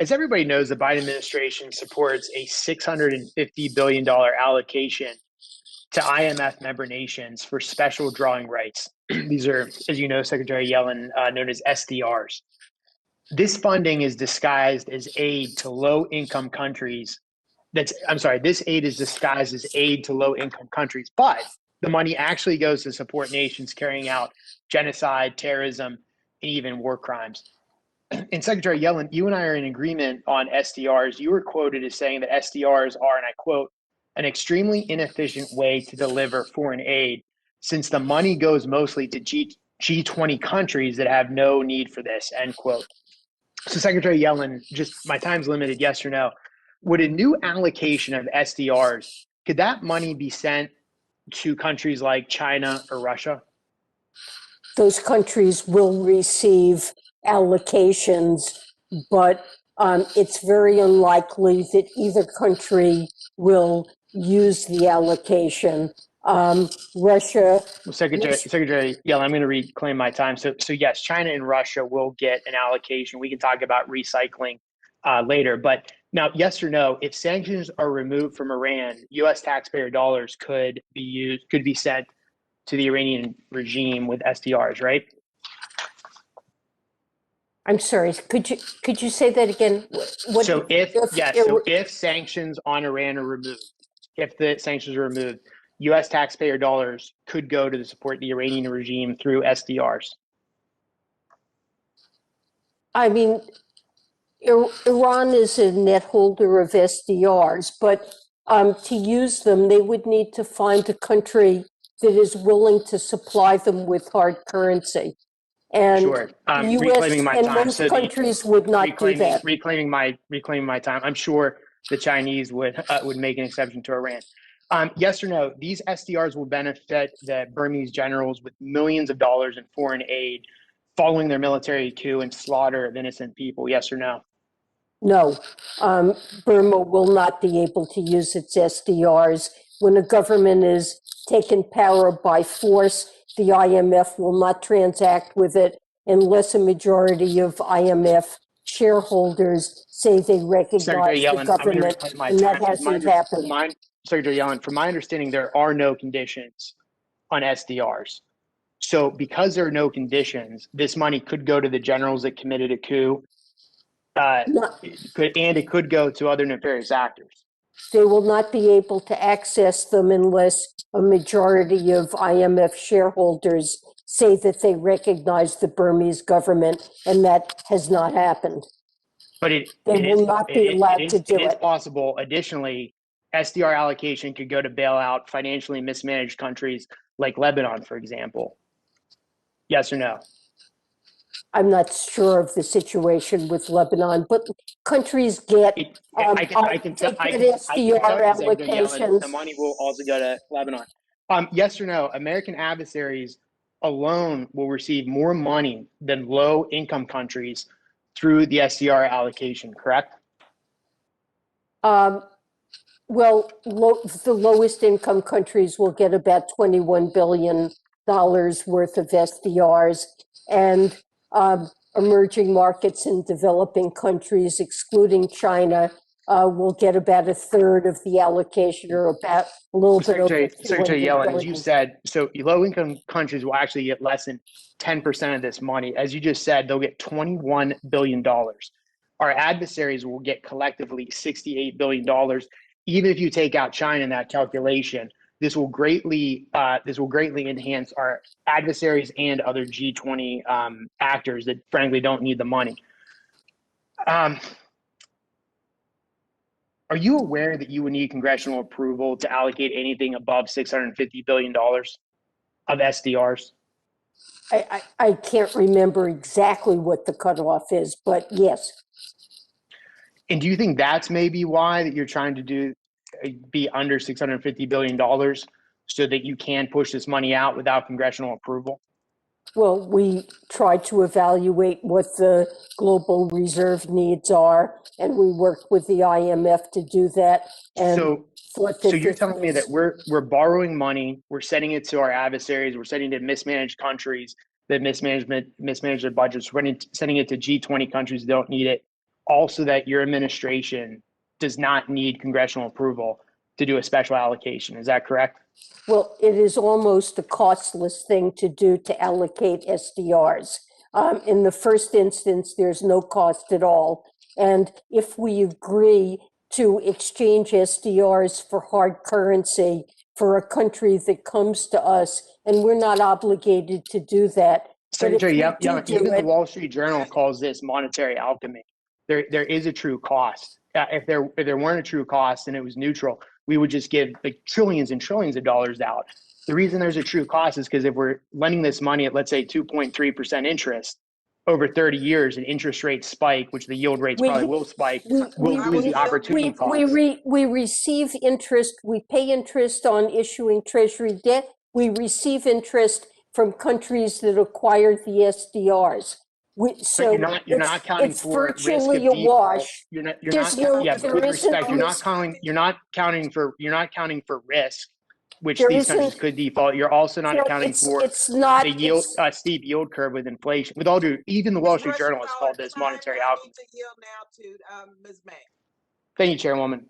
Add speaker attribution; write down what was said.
Speaker 1: As everybody knows, the Biden administration supports a $650 billion allocation to IMF member nations for special drawing rights. These are, as you know, Secretary Yellen, known as SDRs. This funding is disguised as aid to low-income countries. This aid is disguised as aid to low-income countries, but the money actually goes to support nations carrying out genocide, terrorism, and even war crimes. And Secretary Yellen, you and I are in agreement on SDRs. You were quoted as saying that SDRs are, and I quote, an extremely inefficient way to deliver foreign aid since the money goes mostly to G20 countries that have no need for this, end quote. So Secretary Yellen, just my time's limited, yes or no. Would a new allocation of SDRs, could that money be sent to countries like China or Russia?
Speaker 2: Those countries will receive allocations, but it's very unlikely that either country will use the allocation. Russia.
Speaker 1: Well, Secretary Yellen, I'm going to reclaim my time. So yes, China and Russia will get an allocation. We can talk about recycling later. But now, yes or no, if sanctions are removed from Iran, U.S. taxpayer dollars could be sent to the Iranian regime with SDRs, right?
Speaker 2: I'm sorry. Could you say that again?
Speaker 1: If sanctions on Iran are removed, if the sanctions are removed, U.S. taxpayer dollars could go to support the Iranian regime through SDRs.
Speaker 2: I mean, Iran is a net holder of SDRs, but to use them, they would need to find a country that is willing to supply them with hard currency. And
Speaker 1: sure.
Speaker 2: reclaiming my time. Most countries would not do that.
Speaker 1: Reclaiming my time. I'm sure the Chinese would make an exception to Iran. Yes or no, these SDRs will benefit the Burmese generals with millions of dollars in foreign aid following their military coup and slaughter of innocent people. Yes or no?
Speaker 2: No, Burma will not be able to use its SDRs. When a government is taken power by force, the IMF will not transact with it unless a majority of IMF shareholders say they recognize the government, and that hasn't happened.
Speaker 1: Secretary Yellen, from my understanding, there are no conditions on SDRs. So because there are no conditions, this money could go to the generals that committed a coup, and it could go to other nefarious actors.
Speaker 2: They will not be able to access them unless a majority of IMF shareholders say that they recognize the Burmese government, and that has not happened.
Speaker 1: But
Speaker 2: they will not be allowed to do it.
Speaker 1: It is possible. Additionally, SDR allocation could go to bail out financially mismanaged countries like Lebanon, for example. Yes or no?
Speaker 2: I'm not sure of the situation with Lebanon, but countries get SDR allocations.
Speaker 1: The money will also go to Lebanon. Yes or no? American adversaries alone will receive more money than low-income countries through the SDR allocation, correct?
Speaker 2: Well, the lowest income countries will get about $21 billion worth of SDRs, and emerging markets and developing countries, excluding China, will get about a third of the allocation, or about a little bit over.
Speaker 1: Secretary Yellen, as you said, so low-income countries will actually get less than 10% of this money. As you just said, they'll get $21 billion. Our adversaries will get collectively $68 billion. Even if you take out China in that calculation, this will greatly enhance our adversaries and other G20 actors that frankly don't need the money. Are you aware that you would need congressional approval to allocate anything above $650 billion of SDRs?
Speaker 2: I can't remember exactly what the cutoff is, but yes.
Speaker 1: And do you think that's maybe why that you're trying to be under $650 billion so that you can push this money out without congressional approval?
Speaker 2: Well, we tried to evaluate what the global reserve needs are, and we worked with the IMF to do that. And
Speaker 1: so you're telling me that we're borrowing money, we're sending it to our adversaries, we're sending it to mismanaged countries that mismanage their budgets, we're sending it to G20 countries that don't need it. all so that your administration does not need congressional approval to do a special allocation. Is that correct?
Speaker 2: Well, it is almost a costless thing to do to allocate SDRs. In the first instance, there's no cost at all. And if we agree to exchange SDRs for hard currency for a country that comes to us, and we're not obligated to do that.
Speaker 1: Secretary
Speaker 2: But if we do
Speaker 1: even the
Speaker 2: it,
Speaker 1: Wall Street Journal calls this monetary alchemy. There is a true cost. If there weren't a true cost and it was neutral, we would just give like trillions and trillions of dollars out. The reason there's a true cost is because if we're lending this money at, let's say, 2.3% interest over 30 years and interest rates spike, which the yield rates probably will spike, we'll lose the opportunity cost.
Speaker 2: we receive interest, we pay interest on issuing treasury debt, we receive interest from countries that acquired the SDRs. So
Speaker 1: you're not counting
Speaker 2: it's
Speaker 1: for risk of
Speaker 2: virtually a
Speaker 1: default.
Speaker 2: wash.
Speaker 1: You're not
Speaker 2: There
Speaker 1: with
Speaker 2: isn't
Speaker 1: respect,
Speaker 2: a
Speaker 1: you're not counting for risk, which
Speaker 2: There
Speaker 1: these countries
Speaker 2: isn't-
Speaker 1: could default. You're also not accounting for
Speaker 2: it's not,
Speaker 1: the yield steep yield curve with inflation. With all due, even the Wall Street Journal has called this monetary alchemy.
Speaker 3: I need to yield now to Ms. May.
Speaker 1: Thank you, Chairwoman.